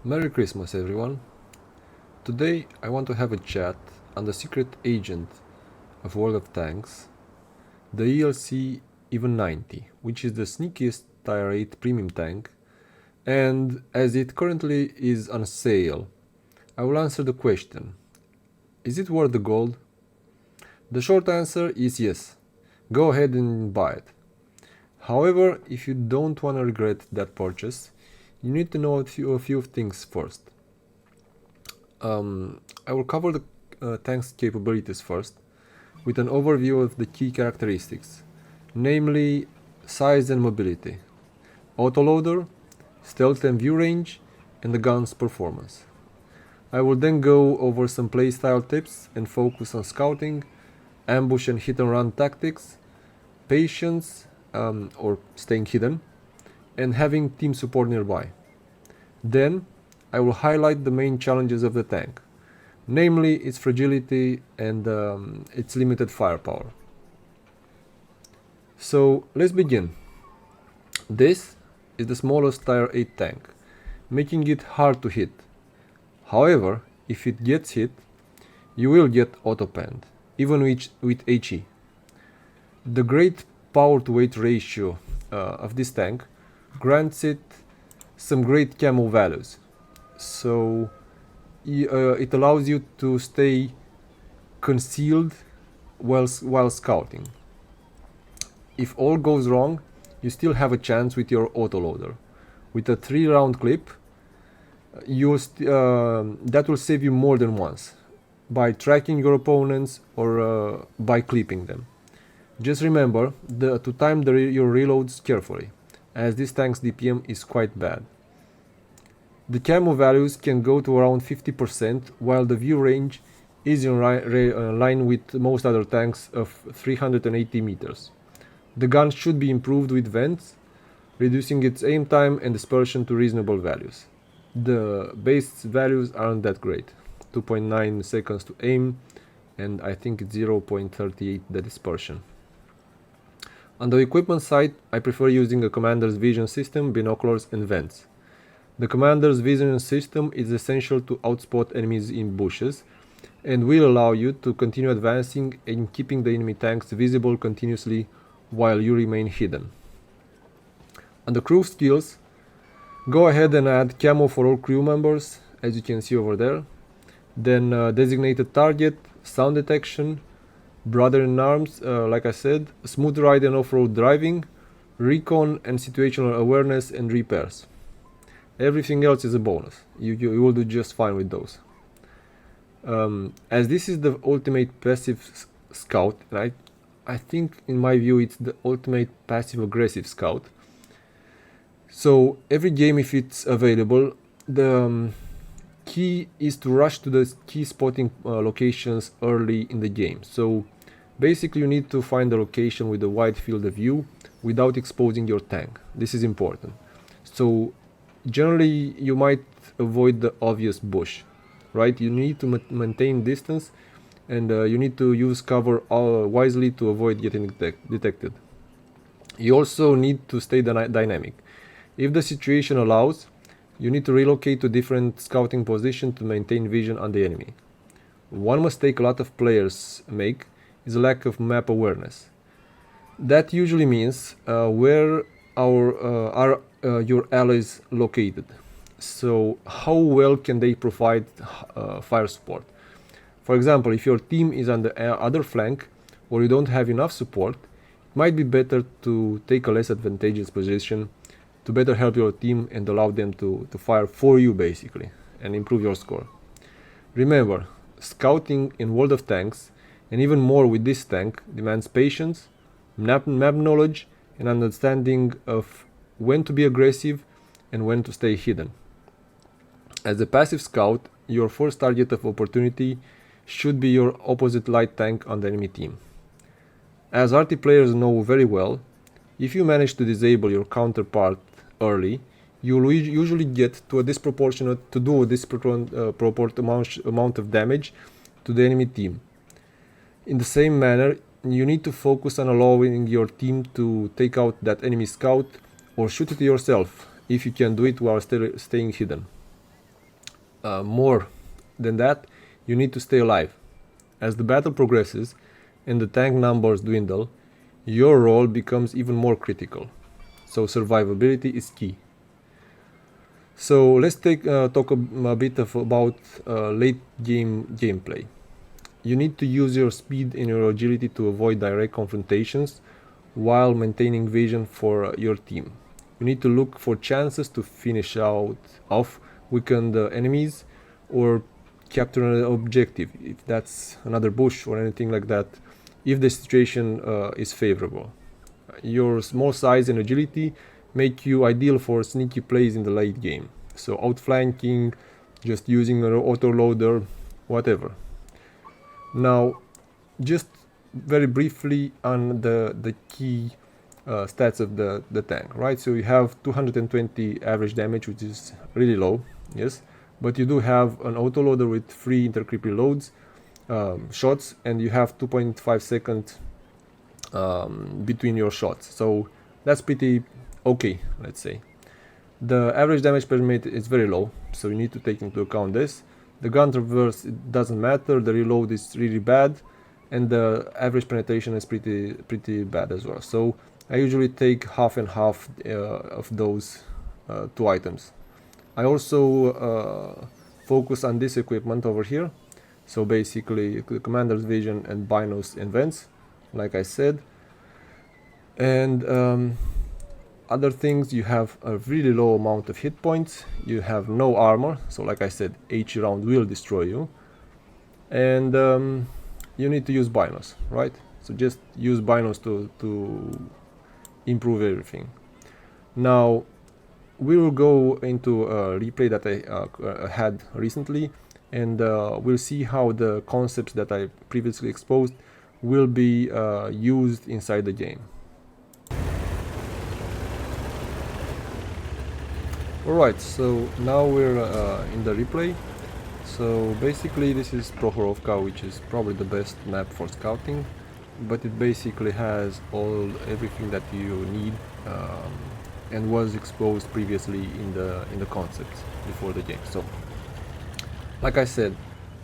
Merry Christmas, everyone. Today I want to have a chat on the secret agent of World of Tanks, the ELC Even 90, which is the sneakiest Tier 8 premium tank, and as it currently is on sale, I will answer the question: is it worth the gold? The short answer is yes. Go ahead and buy it. However, if you don't want to regret that purchase, you need to know a few things first. I will cover the tank's capabilities first, with an overview of the key characteristics, namely size and mobility, autoloader, stealth and view range, and the gun's performance. I will then go over some playstyle tips and focus on scouting, ambush and hit and run tactics, patience or staying hidden, and having team support nearby. Then I will highlight the main challenges of the tank, namely its fragility and its limited firepower. So let's begin. This is the smallest Tier 8 tank, making it hard to hit. However, if it gets hit, you will get auto-penned, even with HE. The great power to weight ratio of this tank grants it some great camo values. So it allows you to stay concealed while scouting. If all goes wrong, you still have a chance with your autoloader. With a 3-round clip, that will save you more than once, by tracking your opponents or by clipping them. Just remember to time your reloads carefully, as this tank's DPM is quite bad. The camo values can go to around 50%, while the view range is in line with most other tanks of 380 meters. The gun should be improved with vents, reducing its aim time and dispersion to reasonable values. The base values aren't that great, 2.9 seconds to aim, and I think it's 0.38 the dispersion. On the equipment side, I prefer using a commander's vision system, binoculars and vents. The commander's vision system is essential to outspot enemies in bushes and will allow you to continue advancing and keeping the enemy tanks visible continuously while you remain hidden. On the crew skills, go ahead and add camo for all crew members, as you can see over there. Then designated target, sound detection, brother in arms, like I said, smooth ride and off-road driving, recon and situational awareness and repairs. Everything else is a bonus. You will do just fine with those. As this is the ultimate passive scout, and I think in my view it's the ultimate passive aggressive scout. So every game, if it's available, the key is to rush to the key spotting locations early in the game. So basically you need to find the location with a wide field of view without exposing your tank. This is important. So generally you might avoid the obvious bush, right? You need to maintain distance, and you need to use cover wisely to avoid getting detected. You also need to stay dynamic. If the situation allows, you need to relocate to different scouting positions to maintain vision on the enemy. One mistake a lot of players make is a lack of map awareness. That usually means where are your allies located. So how well can they provide fire support? For example, if your team is on the other flank or you don't have enough support, it might be better to take a less advantageous position to better help your team and allow them to fire for you basically and improve your score. Remember, scouting in World of Tanks, and even more with this tank, demands patience, map knowledge, and understanding of when to be aggressive and when to stay hidden. As a passive scout, your first target of opportunity should be your opposite light tank on the enemy team. As RT players know very well, if you manage to disable your counterpart early, you will usually get to a disproportionate amount of damage to the enemy team. In the same manner, you need to focus on allowing your team to take out that enemy scout or shoot it yourself if you can do it while staying hidden. more than that, you need to stay alive. As the battle progresses and the tank numbers dwindle, your role becomes even more critical. So survivability is key. So let's talk a bit about late game gameplay. You need to use your speed and your agility to avoid direct confrontations while maintaining vision for your team. You need to look for chances to finish off weakened enemies or capture an objective, if that's another bush or anything like that, if the situation is favorable. Your small size and agility make you ideal for sneaky plays in the late game. So outflanking, just using an autoloader, whatever. Now, just very briefly on the key stats of the tank, right? So you have 220 average damage, which is really low, yes, but you do have an autoloader with 3 intercreep reloads, shots, and you have 2.5 seconds between your shots, so that's pretty okay, let's say. The average damage per minute is very low, so you need to take into account this. The gun traverse, it doesn't matter, the reload is really bad, and the average penetration is pretty bad as well. So I usually take half and half of those 2 items. I also focus on this equipment over here, so basically the commander's vision and binos and vents, like I said. And other things, you have a really low amount of hit points, you have no armor, so like I said, each round will destroy you, and you need to use binos, right? So just use binos to improve everything. Now we will go into a replay that I had recently, and we'll see how the concepts that I previously exposed will be used inside the game. Alright, so now we're in the replay. So basically this is Prohorovka, which is probably the best map for scouting, but it basically has everything that you need and was exposed previously in the concepts before the game. So like I said,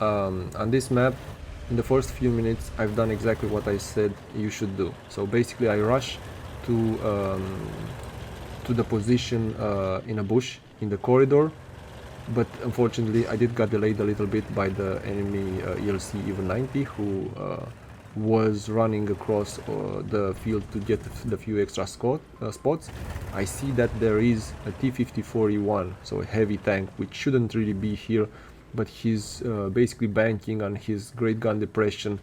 on this map, in the first few minutes I've done exactly what I said you should do. So basically I rush to the position in a bush in the corridor, but unfortunately I did get delayed a little bit by the enemy ELC Even 90, who was running across the field to get the few extra spots. I see that there is a T-54E1, so a heavy tank, which shouldn't really be here, but he's basically banking on his great gun depression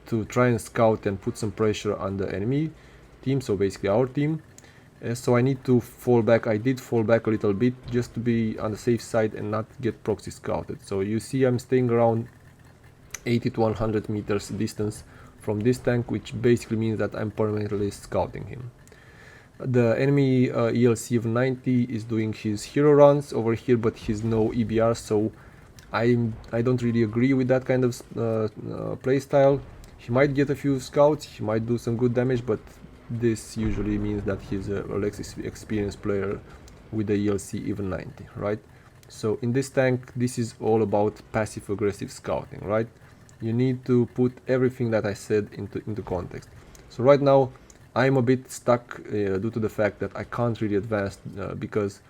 to try and scout and put some pressure on the enemy team, so basically our team. So I need to fall back. I did fall back a little bit just to be on the safe side and not get proxy scouted. So you see I'm staying around 80 to 100 meters distance from this tank, which basically means that I'm permanently scouting him. The enemy ELC Even 90 is doing his hero runs over here, but he's no EBR, so I don't really agree with that kind of playstyle. He might get a few scouts, he might do some good damage, but this usually means that he's a less experienced player with the ELC Even 90, right? So in this tank, this is all about passive aggressive scouting, right? You need to put everything that I said into context. So right now I'm a bit stuck due to the fact that I can't really advance because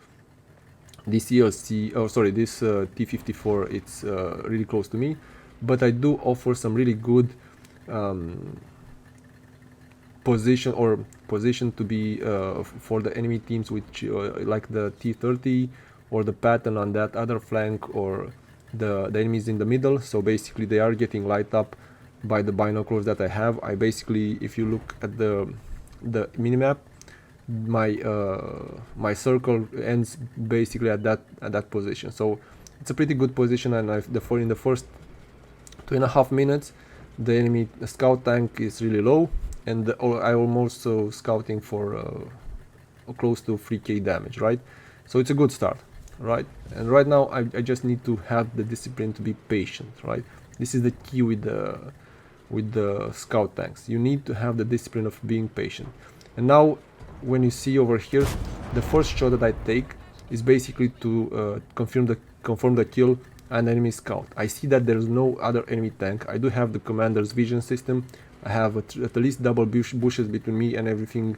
this this T-54, it's really close to me, but I do offer some really good position to be for the enemy teams, which like the T-30 or the Patton on that other flank, or the enemies in the middle. So basically they are getting light up by the binoculars that I have. I basically, if you look at the minimap, my circle ends basically at that position. So it's a pretty good position, and in the first 2.5 minutes the enemy scout tank is really low, and I'm also scouting for close to 3k damage, right? So it's a good start, right? And right now I just need to have the discipline to be patient, right? This is the key with the scout tanks. You need to have the discipline of being patient. And now when you see over here, the first shot that I take is basically to confirm the kill and enemy scout. I see that there's no other enemy tank. I do have the commander's vision system. I have at least double bushes between me and everything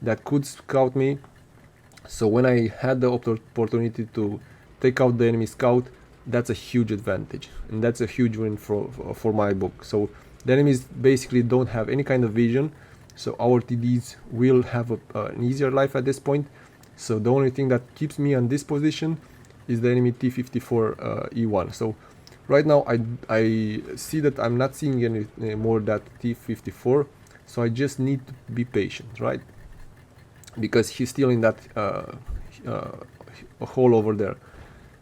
that could scout me. So when I had the opportunity to take out the enemy scout, that's a huge advantage, and that's a huge win for my book. So the enemies basically don't have any kind of vision, so our TDs will have an easier life at this point. So the only thing that keeps me on this position is the enemy T-54 E1. So right now I see that I'm not seeing any more that T-54, so I just need to be patient, right? Because he's still in that hole over there.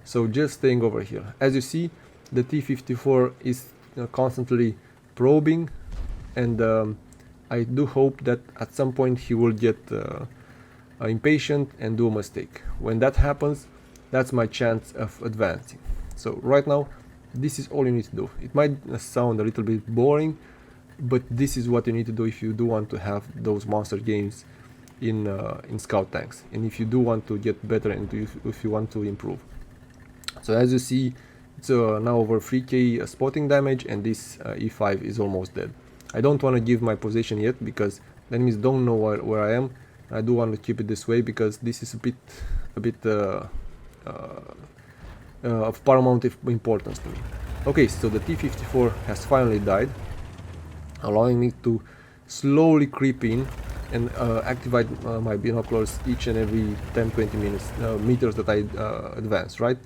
So just staying over here. As you see, the T-54 is constantly probing, and I do hope that at some point he will get impatient and do a mistake. When that happens, that's my chance of advancing. So right now, this is all you need to do. It might sound a little bit boring, but this is what you need to do if you do want to have those monster games in scout tanks, and if you do want to get better and if you want to improve. So as you see, it's now over 3k spotting damage, and this E5 is almost dead. I don't want to give my position yet because the enemies don't know where I am. I do want to keep it this way because this is a bit of paramount importance to me. Okay, so the T-54 has finally died, allowing me to slowly creep in and activate my binoculars each and every 10-20 meters that I advance, right?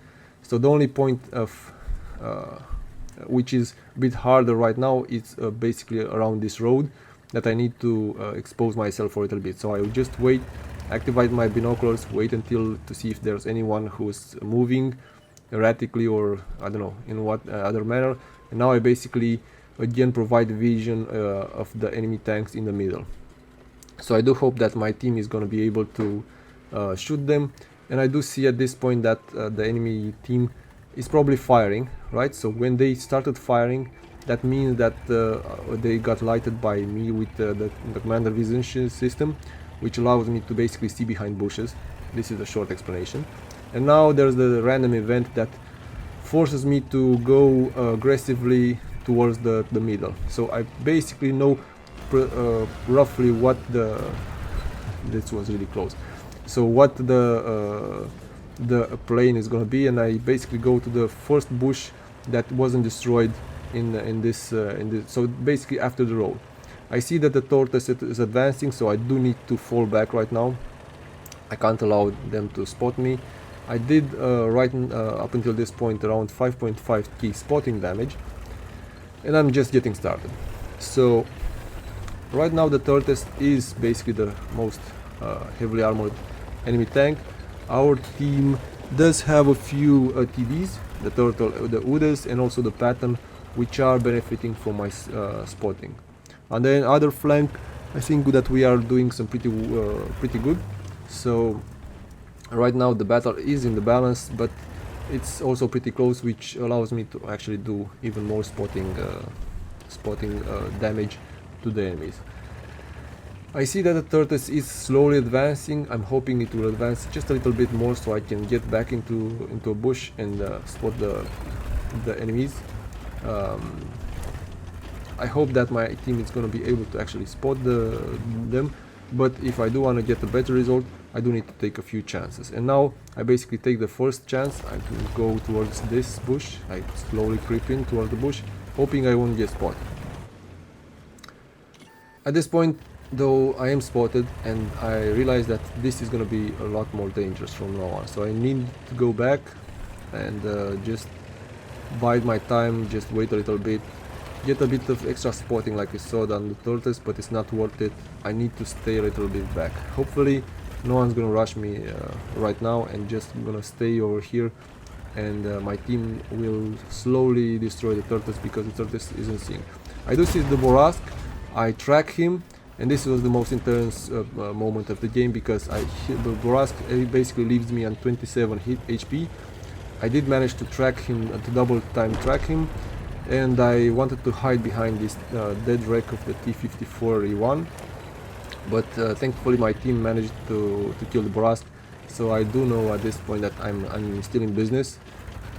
So the only point of which is a bit harder right now is basically around this road that I need to expose myself for a little bit. So I will just wait, activate my binoculars, wait until to see if there's anyone who's moving erratically or I don't know in what other manner. And now I basically again provide vision of the enemy tanks in the middle. So I do hope that my team is going to be able to shoot them, and I do see at this point that the enemy team is probably firing, right? So when they started firing, that means that they got lighted by me with the commander vision system, which allows me to basically see behind bushes. This is a short explanation. And now there's the random event that forces me to go aggressively towards the middle. So I basically know roughly what this was really close. So what the plane is gonna be, and I basically go to the first bush that wasn't destroyed in this. So basically after the roll, I see that the tortoise is advancing, so I do need to fall back right now. I can't allow them to spot me. I did up until this point around 5.5k spotting damage, and I'm just getting started. So right now the tortoise is basically the most heavily armored enemy tank. Our team does have a few TDs, the turtle, the Udas, and also the Patton, which are benefiting from my spotting. On the other flank, I think that we are doing some pretty good. So right now the battle is in the balance, but it's also pretty close, which allows me to actually do even more spotting damage to the enemies. I see that the tortoise is slowly advancing. I'm hoping it will advance just a little bit more so I can get back into a bush and spot the enemies. I hope that my team is going to be able to actually spot them, but if I do want to get a better result, I do need to take a few chances. And now I basically take the first chance. I can go towards this bush. I slowly creep in towards the bush, hoping I won't get spotted. At this point, though, I am spotted, and I realize that this is going to be a lot more dangerous from now on. So I need to go back and just bide my time, just wait a little bit, get a bit of extra spotting like we saw on the tortoise, but it's not worth it. I need to stay a little bit back. Hopefully no one's gonna rush me right now, and just gonna stay over here, and my team will slowly destroy the tortoise because the tortoise isn't seeing. I do see the Borask, I track him, and this was the most intense moment of the game because the Borask basically leaves me on 27 HP. I did manage to track him, to double time track him, and I wanted to hide behind this dead wreck of the T-54 E1, but thankfully my team managed to kill the Borask, so I do know at this point that I'm still in business.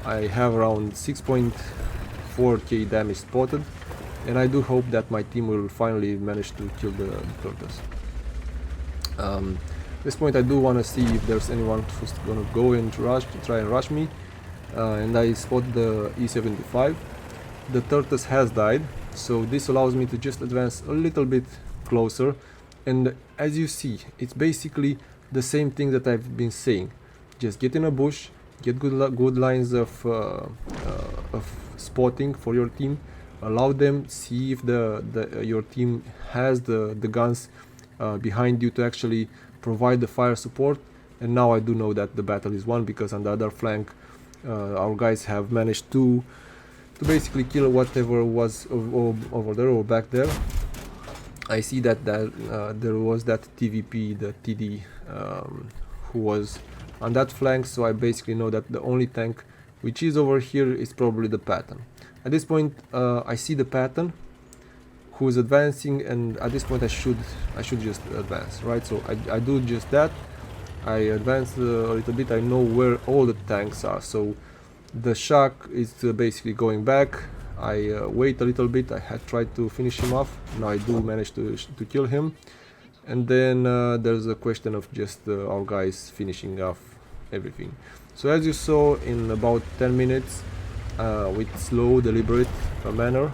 I have around 6.4k damage spotted, and I do hope that my team will finally manage to kill the turtles. At this point I do want to see if there's anyone who's gonna go and try and rush me, and I spot the E75. The turtles has died, so this allows me to just advance a little bit closer, and as you see, it's basically the same thing that I've been saying. Just get in a bush, get good lines of spotting for your team, allow them, see if your team has the guns behind you to actually provide the fire support. And now I do know that the battle is won, because on the other flank our guys have managed to basically kill whatever was over there or back there. I see that there was that TVP, the TD, who was on that flank, so I basically know that the only tank which is over here is probably the Patton. At this point I see the Patton who is advancing, and at this point I should just advance, right? So I do just that. I advance a little bit. I know where all the tanks are, so the Shock is basically going back. I wait a little bit. I had tried to finish him off. Now I do manage to kill him, and then there's a question of just our guys finishing off everything. So as you saw, in about 10 minutes with slow, deliberate manner,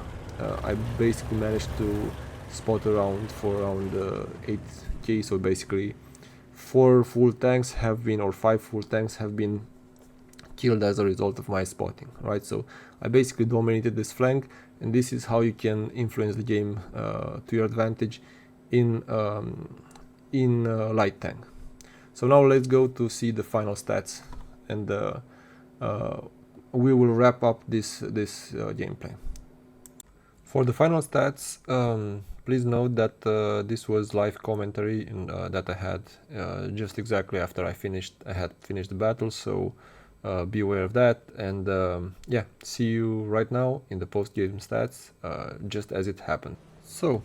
I basically managed to spot around 8k. So basically 4 full tanks have been, or 5 full tanks have been killed as a result of my spotting, right? So I basically dominated this flank, and this is how you can influence the game to your advantage in light tank. So now let's go to see the final stats, and we will wrap up this gameplay. For the final stats, please note that this was live commentary, and that I had just exactly after I had finished the battle, so be aware of that. And yeah, see you right now in the post-game stats, just as it happened. So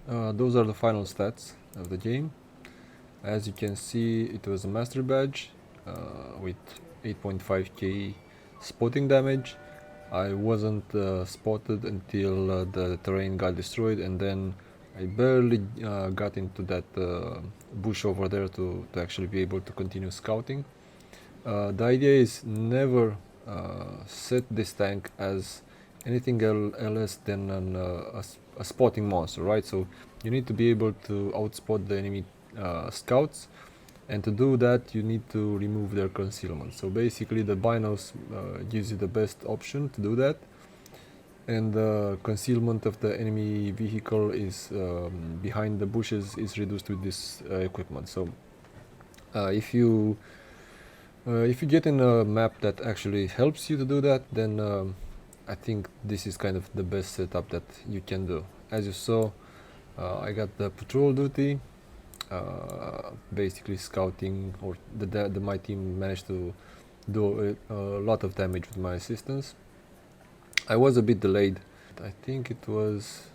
those are the final stats of the game. As you can see, it was a master badge with 8.5k spotting damage. I wasn't spotted until the terrain got destroyed, and then I barely got into that bush over there to actually be able to continue scouting. The idea is never set this tank as anything else than a spotting monster, right? So you need to be able to outspot the enemy scouts, and to do that you need to remove their concealment. So basically the binos gives you the best option to do that, and the concealment of the enemy vehicle is behind the bushes is reduced with this equipment. So if you get in a map that actually helps you to do that, then I think this is kind of the best setup that you can do. As you saw, I got the patrol duty, basically scouting, or my team managed to do a lot of damage with my assistance. I was a bit delayed. I think it was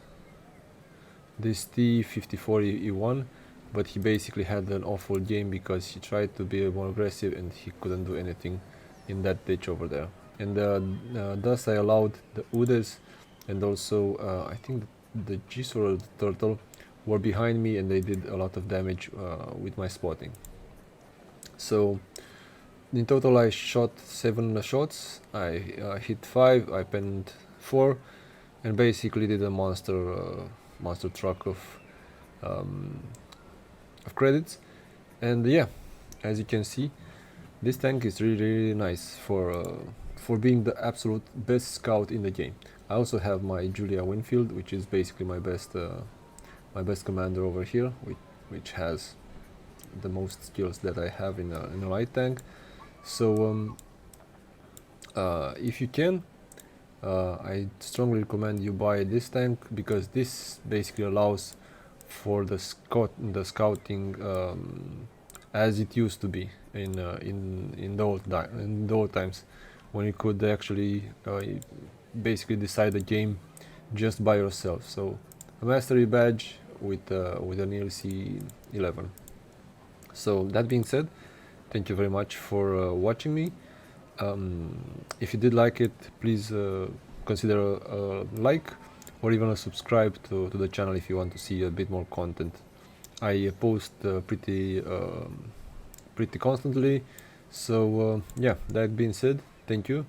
this T-54E1, but he basically had an awful game because he tried to be more aggressive and he couldn't do anything in that ditch over there. And thus I allowed the Udes and also I think the Gisor turtle were behind me, and they did a lot of damage with my spotting. So in total I shot 7 shots, I hit 5, I penned 4, and basically did a monster truck of credits. And yeah, as you can see, this tank is really nice for being the absolute best scout in the game. I also have my Julia Winfield, which is basically my best commander over here, which has the most skills that I have in a light tank. So if you can, I strongly recommend you buy this tank, because this basically allows for the scouting as it used to be in the old times, when you could actually basically decide the game just by yourself. So a mastery badge with an ELC 11. So that being said, thank you very much for watching me. If you did like it, please consider a like or even a subscribe to the channel if you want to see a bit more content. I post pretty constantly, so yeah, that being said, thank you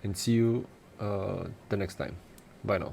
and see you the next time. Bye now.